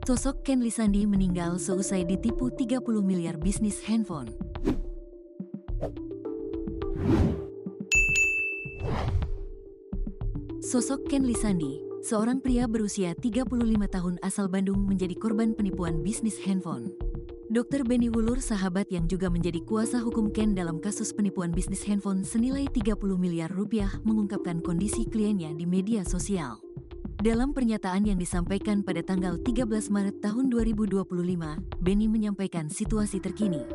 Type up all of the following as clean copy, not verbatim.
Sosok Ken Lisandi meninggal seusai ditipu 30 miliar bisnis handphone. Sosok Ken Lisandi, seorang pria berusia 35 tahun asal Bandung menjadi korban penipuan bisnis handphone. Dr. Benny Wulur, sahabat yang juga menjadi kuasa hukum Ken dalam kasus penipuan bisnis handphone senilai 30 miliar rupiah, mengungkapkan kondisi kliennya di media sosial. Dalam pernyataan yang disampaikan pada tanggal 13 Maret tahun 2025, Benny menyampaikan situasi terkini.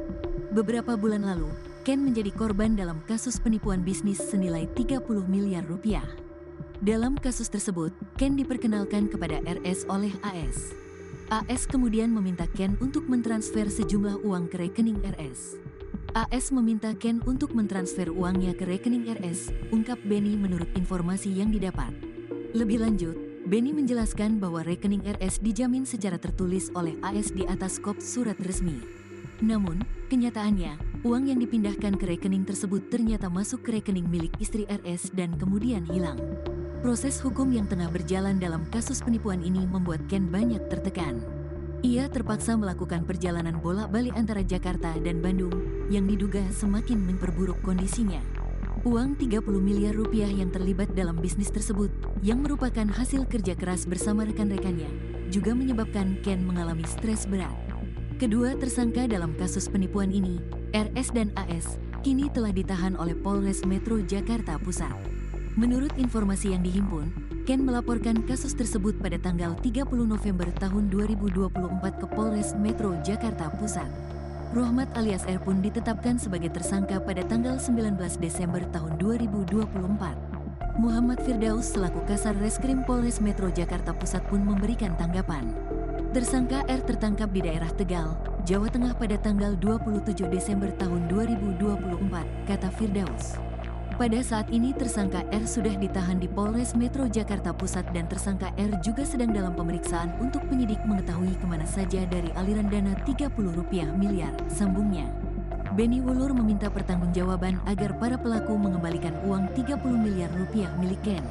Beberapa bulan lalu, Ken menjadi korban dalam kasus penipuan bisnis senilai 30 miliar rupiah. Dalam kasus tersebut, Ken diperkenalkan kepada RS oleh AS. AS kemudian meminta Ken untuk mentransfer sejumlah uang ke rekening RS. AS meminta Ken untuk mentransfer uangnya ke rekening RS, ungkap Benny menurut informasi yang didapat. Lebih lanjut, Benny menjelaskan bahwa rekening RS dijamin secara tertulis oleh AS di atas kop surat resmi. Namun, kenyataannya, uang yang dipindahkan ke rekening tersebut ternyata masuk ke rekening milik istri RS dan kemudian hilang. Proses hukum yang tengah berjalan dalam kasus penipuan ini membuat Ken banyak tertekan. Ia terpaksa melakukan perjalanan bolak-balik antara Jakarta dan Bandung, yang diduga semakin memperburuk kondisinya. Uang 30 miliar rupiah yang terlibat dalam bisnis tersebut, yang merupakan hasil kerja keras bersama rekan-rekannya, juga menyebabkan Ken mengalami stres berat. Kedua tersangka dalam kasus penipuan ini, RS dan AS, kini telah ditahan oleh Polres Metro Jakarta Pusat. Menurut informasi yang dihimpun, Ken melaporkan kasus tersebut pada tanggal 30 November tahun 2024 ke Polres Metro Jakarta Pusat. Rohmat alias R pun ditetapkan sebagai tersangka pada tanggal 19 Desember tahun 2024. Muhammad Firdaus selaku Kasar Reskrim Polres Metro Jakarta Pusat pun memberikan tanggapan. Tersangka R tertangkap di daerah Tegal, Jawa Tengah pada tanggal 27 Desember tahun 2024, kata Firdaus. Pada saat ini tersangka R sudah ditahan di Polres Metro Jakarta Pusat dan tersangka R juga sedang dalam pemeriksaan untuk penyidik mengetahui kemana saja dari aliran dana 30 rupiah miliar, sambungnya. Benny Wulur meminta pertanggungjawaban agar para pelaku mengembalikan uang 30 miliar rupiah milik Ken.